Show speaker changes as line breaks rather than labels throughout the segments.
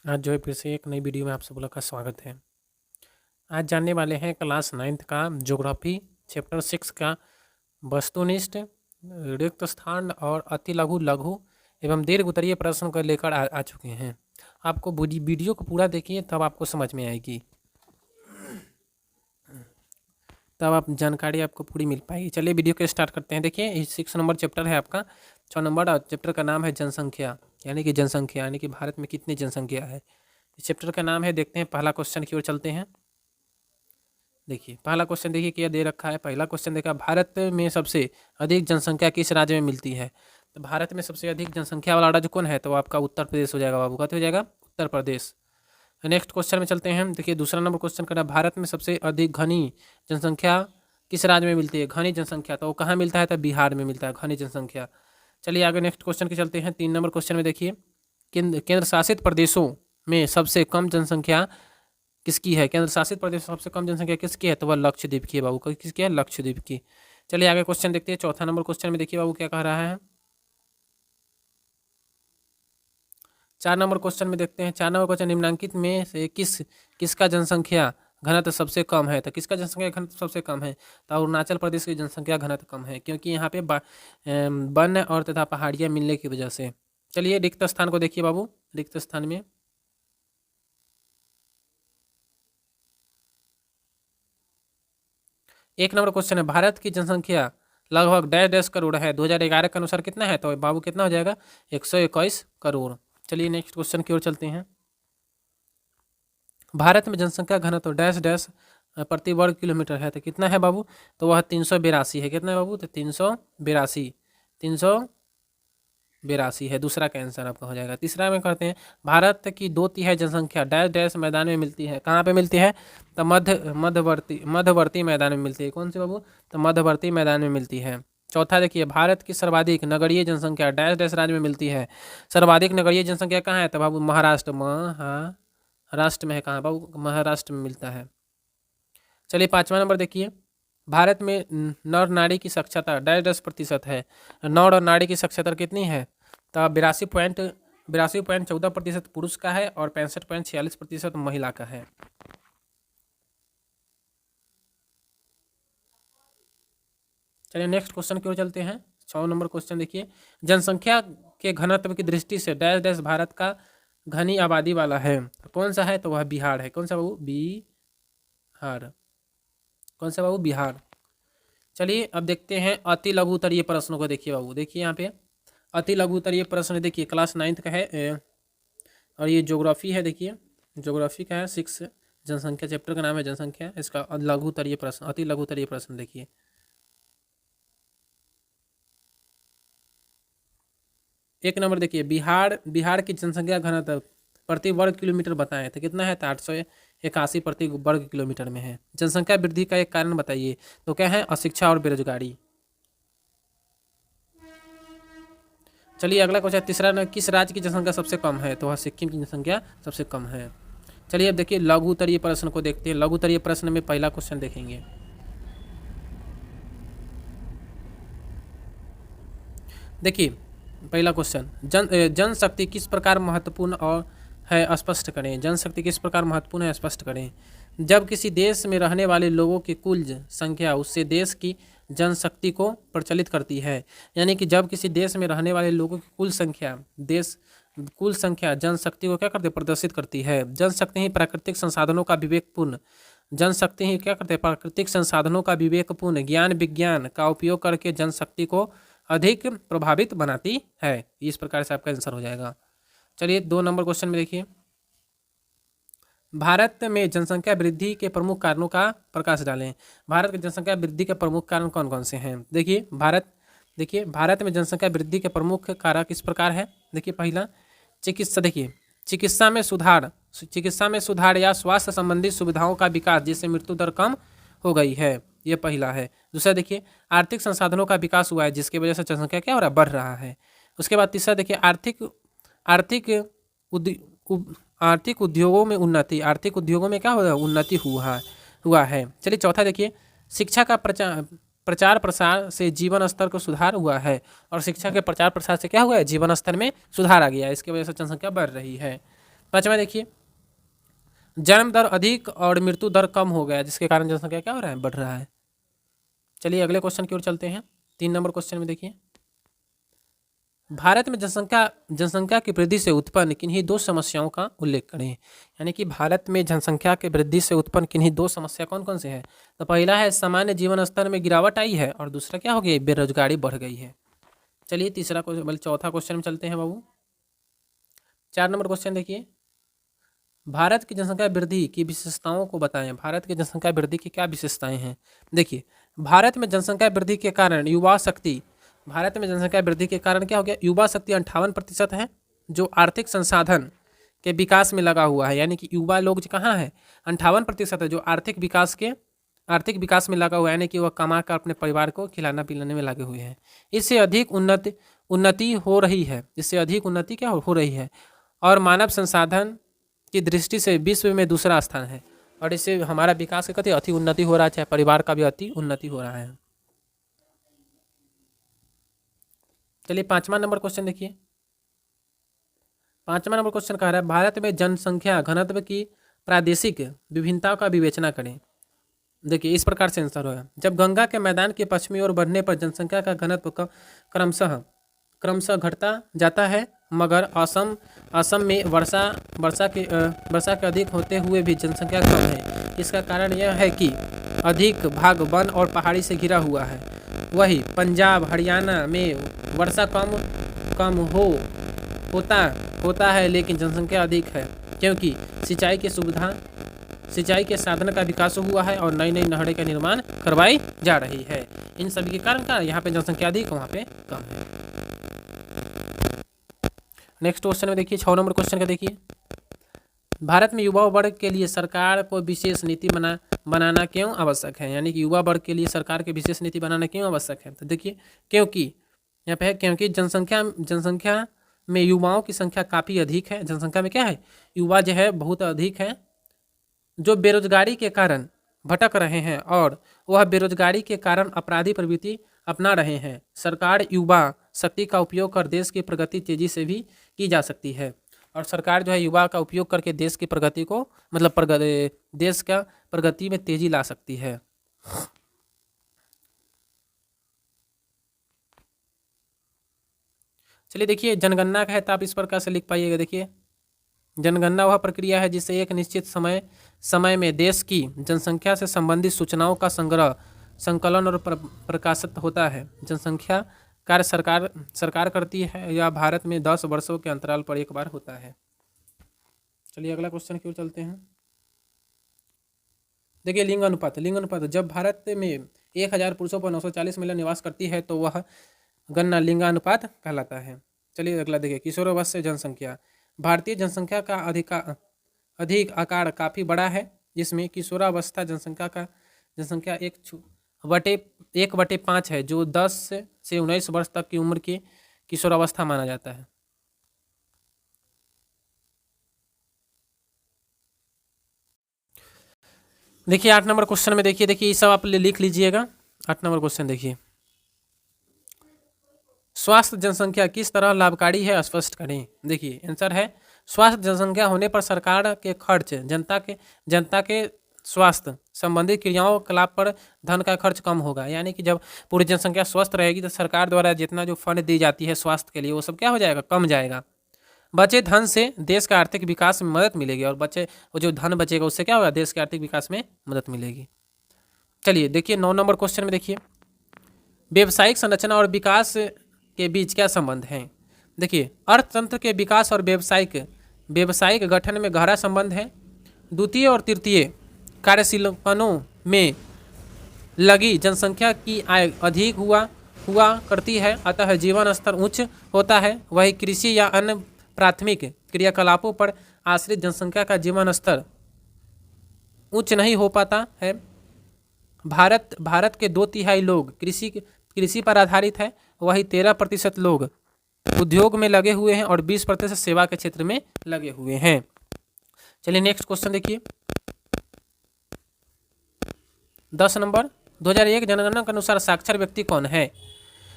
आज जो है फिर से एक नई वीडियो में आप सबों का स्वागत है। आज जानने वाले हैं क्लास 9th का ज्योग्राफी चैप्टर 6 का वस्तुनिष्ठ, रिक्त स्थान और अति लघु लघु एवं दीर्घ उत्तरीय प्रश्न को लेकर आ चुके हैं। आपको वीडियो को पूरा देखिए तब आपको समझ में आएगी, तब आप जानकारी आपको पूरी मिल पाएगी। चलिए वीडियो को स्टार्ट करते हैं। देखिए 6 नंबर चैप्टर है आपका। 6 नंबर चैप्टर का नाम है जनसंख्या, यानी कि जनसंख्या यानी कि भारत में कितनी जनसंख्या है, इस चैप्टर का नाम है। देखते हैं पहला क्वेश्चन की ओर चलते हैं। देखिए पहला क्वेश्चन देखिए क्या दे रखा है। पहला क्वेश्चन देखा, भारत में सबसे अधिक जनसंख्या किस राज्य में मिलती है। तो भारत में सबसे अधिक जनसंख्या वाला राज्य कौन है, तो आपका उत्तर प्रदेश हो जाएगा बाबू। का हो जाएगा उत्तर प्रदेश। नेक्स्ट क्वेश्चन में चलते हैं। देखिए दूसरा नंबर क्वेश्चन करना, भारत में सबसे अधिक घनी जनसंख्या किस राज्य में मिलती है। घनी जनसंख्या तो वो कहाँ मिलता है, तो बिहार में मिलता है घनी जनसंख्या। चलिए आगे नेक्स्ट क्वेश्चन के चलते हैं। 3 नंबर क्वेश्चन में देखिए, केंद्र शासित प्रदेशों में सबसे कम जनसंख्या किसकी है। केंद्र शासित प्रदेश सबसे कम जनसंख्या किसकी है, तो वह लक्षद्वीप की है बाबू। किसकी है, लक्षद्वीप की। चलिए आगे क्वेश्चन देखते हैं। चौथा नंबर क्वेश्चन में देखिए बाबू क्या कह रहा है। 4 नंबर क्वेश्चन में देखते हैं। 4 नंबर क्वेश्चन, निम्नांकित में से किसका जनसंख्या घनत्व सबसे कम है। तो किसका जनसंख्या घनत्व सबसे कम है, तो अरुणाचल प्रदेश की जनसंख्या घनत्व कम है, क्योंकि यहाँ पे वन और तथा पहाड़ियाँ मिलने की वजह से। चलिए रिक्त स्थान को देखिए बाबू। रिक्त स्थान में 1 नंबर क्वेश्चन है, भारत की जनसंख्या लगभग डैश डैश करोड़ है। 2011 के अनुसार कितना है, तो बाबू कितना हो जाएगा, 121 करोड़। चलिए नेक्स्ट क्वेश्चन की ओर चलते हैं। भारत में जनसंख्या घनत्व डैश डैश प्रति वर्ग किलोमीटर है, तो कितना है बाबू, तो वह 382 है। कितना है बाबू, तो 382 है। दूसरा का आंसर आपका हो जाएगा। तीसरा में कहते हैं, भारत की 2/3 जनसंख्या डैश डैश मैदान में मिलती है। कहाँ पे मिलती है, तो मध्यवर्ती मैदान में मिलती है। कौन सी बाबू, तो मध्यवर्ती मैदान में मिलती है। चौथा देखिए, भारत की सर्वाधिक नगरीय जनसंख्या डैश डैश राज्य में मिलती है। सर्वाधिक नगरीय जनसंख्या कहाँ है, तो बाबू महाराष्ट्र में है। कहाँ बाबू, महाराष्ट्र में मिलता है। चलिए 5वां नंबर देखिए, भारत में नर नारी की साक्षरता डैश डैश प्रतिशत है। नर और नारी की साक्षरता कितनी है, तो 82.14% पुरुष का है और 65.46% महिला का है। चलिए नेक्स्ट क्वेश्चन की ओर चलते हैं। 6 नंबर क्वेश्चन देखिए, जनसंख्या के घनत्व की दृष्टि से डैश डैश भारत का घनी आबादी वाला है। कौन सा है, तो वह बिहार है। कौन सा बाबू, बिहार। कौन सा बाबू, बिहार। चलिए अब देखते हैं अति लघु उत्तरीय प्रश्नों को। देखिए बाबू, देखिए यहाँ पे अति लघु उत्तरीय प्रश्न देखिए क्लास 9th का है और ये ज्योग्राफी है। देखिए ज्योग्राफी का है 6, जनसंख्या चैप्टर का नाम है जनसंख्या। इसका लघु उत्तरीय प्रश्न, अति लघु उत्तरीय प्रश्न देखिए। एक नंबर देखिए, बिहार की जनसंख्या घनत्व प्रति वर्ग किलोमीटर बताएं, तो कितना है, तो 881 प्रति वर्ग किलोमीटर में है। जनसंख्या वृद्धि का एक कारण बताइए, तो क्या है, अशिक्षा और बेरोजगारी। चलिए अगला क्वेश्चन, तीसरा न, किस राज्य की जनसंख्या सबसे कम है, तो वह सिक्किम की जनसंख्या सबसे कम है। चलिए अब देखिए लघु उत्तरीय प्रश्न को देखते हैं। लघु उत्तरीय प्रश्न में पहला क्वेश्चन देखेंगे। देखिए पहला क्वेश्चन, जनशक्ति किस प्रकार महत्वपूर्ण और है, स्पष्ट करें। जनशक्ति किस प्रकार महत्वपूर्ण है, स्पष्ट करें। जब किसी देश में रहने वाले लोगों की कुल संख्या उससे देश की जनशक्ति को प्रचलित करती है। यानी कि जब किसी देश में रहने वाले लोगों की कुल संख्या जनशक्ति को क्या करती है, प्रदर्शित करती है। जनशक्ति ही प्राकृतिक संसाधनों का विवेकपूर्ण जनशक्ति ही क्या करते हैं, प्राकृतिक संसाधनों का विवेकपूर्ण ज्ञान विज्ञान का उपयोग करके जनशक्ति को अधिक प्रभावित बनाती है। इस प्रकार से आपका आंसर हो जाएगा। चलिए 2 नंबर क्वेश्चन में देखिए, भारत में जनसंख्या वृद्धि के प्रमुख कारणों का प्रकाश डालें। भारत की जनसंख्या वृद्धि के प्रमुख कारण कौन कौन से हैं। देखिए भारत में जनसंख्या वृद्धि के प्रमुख कारक इस प्रकार है। देखिए पहला, चिकित्सा। देखिए चिकित्सा में सुधार या स्वास्थ्य संबंधी सुविधाओं का विकास, जिससे मृत्यु दर कम हो गई है, ये पहला है। दूसरा देखिए, आर्थिक संसाधनों का विकास हुआ है, जिसकी वजह से जनसंख्या क्या हो रहा है, बढ़ रहा है। उसके बाद तीसरा देखिए, आर्थिक उद्योगों में उन्नति। आर्थिक उद्योगों में क्या हो रहा है, उन्नति हुआ है। चलिए चौथा देखिए, शिक्षा का प्रचार प्रसार से जीवन स्तर को सुधार हुआ है, और शिक्षा के प्रचार प्रसार से क्या हुआ है, जीवन स्तर में सुधार आ गया है। इसकी वजह से जनसंख्या बढ़ रही है। पांचवा देखिए, जन्म दर अधिक और मृत्यु दर कम हो गया, जिसके कारण जनसंख्या क्या हो रहा है, बढ़ रहा है। चलिए अगले क्वेश्चन की ओर चलते हैं। 3 नंबर क्वेश्चन में देखिए, भारत में जनसंख्या की वृद्धि से उत्पन्न किन्हीं दो समस्याओं का उल्लेख करें। यानी कि भारत में जनसंख्या की वृद्धि से उत्पन्न किन्हीं दो समस्या कौन कौन से हैं। तो पहला है सामान्य जीवन स्तर में गिरावट आई है, और दूसरा क्या हो गया, बेरोजगारी बढ़ गई है। चलिए तीसरा क्वेश्चन, बल्कि चौथा क्वेश्चन में चलते हैं बाबू। 4 नंबर क्वेश्चन देखिए, भारत की जनसंख्या वृद्धि की विशेषताओं को बताएं। भारत की जनसंख्या वृद्धि की क्या विशेषताएं हैं। देखिए, भारत में जनसंख्या वृद्धि के कारण युवा शक्ति, भारत में जनसंख्या वृद्धि के कारण क्या हो गया, युवा शक्ति 58% है, जो आर्थिक संसाधन के विकास में लगा हुआ है। यानी कि युवा लोग कहाँ है, 58% है, जो आर्थिक विकास में लगा हुआ है, यानी कि वह कमा कर अपने परिवार को खिलाना पिलाने में लगे हुए हैं। इससे अधिक उन्नति हो रही है, इससे अधिक उन्नति क्या हो रही है, और मानव संसाधन की दृष्टि से विश्व में दूसरा स्थान है, और इससे हमारा विकास का कति अति उन्नति हो रहा है, चाहे परिवार का भी अति उन्नति हो रहा है। चलिए 5वां नंबर क्वेश्चन देखिए, 5वां नंबर क्वेश्चन कह रहा है, भारत में जनसंख्या घनत्व की प्रादेशिक विभिन्नताओं का विवेचना करें। देखिए इस प्रकार से आंसर होगा, जब गंगा के मैदान के पश्चिमी ओर बढ़ने पर जनसंख्या का घनत्व क्रमशः घटता जाता है, मगर असम में वर्षा के अधिक होते हुए भी जनसंख्या कम है। इसका कारण यह है कि अधिक भाग वन और पहाड़ी से घिरा हुआ है। वही पंजाब हरियाणा में वर्षा कम होता है, लेकिन जनसंख्या अधिक है, क्योंकि सिंचाई के साधन का विकास हुआ है और नई नई नहरें का निर्माण करवाई जा रही है। इन सभी के कारण का यहाँ पे जनसंख्या अधिक, वहाँ पे कम है। नेक्स्ट क्वेश्चन में देखिए, 6 नंबर क्वेश्चन का देखिए, भारत में युवा वर्ग के लिए सरकार को विशेष नीति बनाना क्यों आवश्यक है। यानी कि युवा वर्ग के लिए सरकार की विशेष नीति बनाना क्यों आवश्यक है। तो देखिए, क्योंकि यहाँ पे है, क्योंकि जनसंख्या में युवाओं की संख्या काफ़ी अधिक है। जनसंख्या में क्या है, युवा जो है बहुत अधिक है, जो बेरोजगारी के कारण भटक रहे हैं, और वह बेरोजगारी के कारण अपराधी प्रवृत्ति अपना रहे हैं। सरकार युवा शक्ति का उपयोग कर देश की प्रगति तेजी से भी की जा सकती है, और सरकार जो है युवा का उपयोग करके देश की प्रगति को देश का प्रगति में तेजी ला सकती है। चलिए देखिए, जनगणना का है तो आप इस प्रकार से लिख पाइएगा। देखिए, जनगणना वह प्रक्रिया है जिससे एक निश्चित समय में देश की जनसंख्या से संबंधित सूचनाओं का संकलन और प्रकाशित होता है। जनसंख्या कार्य सरकार करती है, या भारत में 10 वर्षों के अंतराल पर एक बार होता है। चलिए अगला क्वेश्चन की ओर चलते हैं। देखिए, लिंग अनुपात जब भारत में 1000 पुरुषों पर 940 महिला निवास करती है तो वह गणना लिंगानुपात कहलाता है। चलिए अगला देखिए, किशोरावस्था जनसंख्या, भारतीय जनसंख्या का अधिक आकार काफ़ी बड़ा है, जिसमें किशोरावस्था जनसंख्या 1/5 है, जो 10 से 19 वर्ष तक की उम्र की किशोरावस्था माना जाता है। देखिए 8 नंबर क्वेश्चन में देखिए ये सब आप लिख लीजिएगा। 8 नंबर क्वेश्चन देखिए, स्वास्थ्य जनसंख्या किस तरह लाभकारी है, स्पष्ट करें। देखिए आंसर है, स्वास्थ्य जनसंख्या होने पर सरकार के खर्च जनता के स्वास्थ्य संबंधी क्रियाओं के लाभ पर धन का खर्च कम होगा। यानी कि जब पूरी जनसंख्या स्वस्थ रहेगी तो सरकार द्वारा जितना जो फंड दी जाती है स्वास्थ्य के लिए, वो सब क्या हो जाएगा, कम जाएगा। बचे धन से देश का आर्थिक विकास में मदद मिलेगी, और वो जो धन बचेगा उससे क्या होगा, देश के आर्थिक विकास में मदद मिलेगी। चलिए देखिए 9 नंबर क्वेश्चन में देखिए, व्यावसायिक संरचना और विकास के बीच क्या संबंध है। देखिए, अर्थतंत्र के विकास और व्यावसायिक गठन में गहरा संबंध है। द्वितीय और तृतीय कार्यशीलपनों में लगी जनसंख्या की आय अधिक हुआ करती है, अतः जीवन स्तर उच्च होता है। वही कृषि या अन्य प्राथमिक क्रियाकलापों पर आश्रित जनसंख्या का जीवन स्तर उच्च नहीं हो पाता है। भारत के 2/3 लोग कृषि पर आधारित है, वही 13% लोग उद्योग में लगे हुए हैं, और 20% सेवा के क्षेत्र में लगे हुए हैं। चलिए नेक्स्ट क्वेश्चन देखिए, 10 नंबर, 2001 जनगणना के अनुसार साक्षर व्यक्ति कौन है।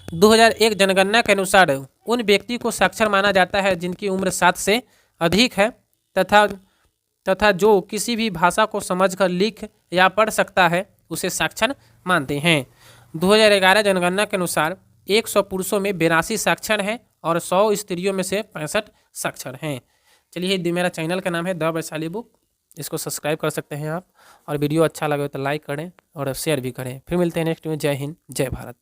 2001 जनगणना के अनुसार उन व्यक्ति को साक्षर माना जाता है जिनकी उम्र 7 से अधिक है, तथा तथा जो किसी भी भाषा को समझकर लिख या पढ़ सकता है उसे साक्षर मानते हैं। 2011 जनगणना के अनुसार 100 पुरुषों में 82 साक्षर हैं और 100 स्त्रियों में से 65 साक्षर हैं। चलिए, मेरा चैनल का नाम है द वैशाली बुक, इसको सब्सक्राइब कर सकते हैं आप, और वीडियो अच्छा लगे तो लाइक करें और शेयर भी करें। फिर मिलते हैं नेक्स्ट में। जय हिंद, जय भारत।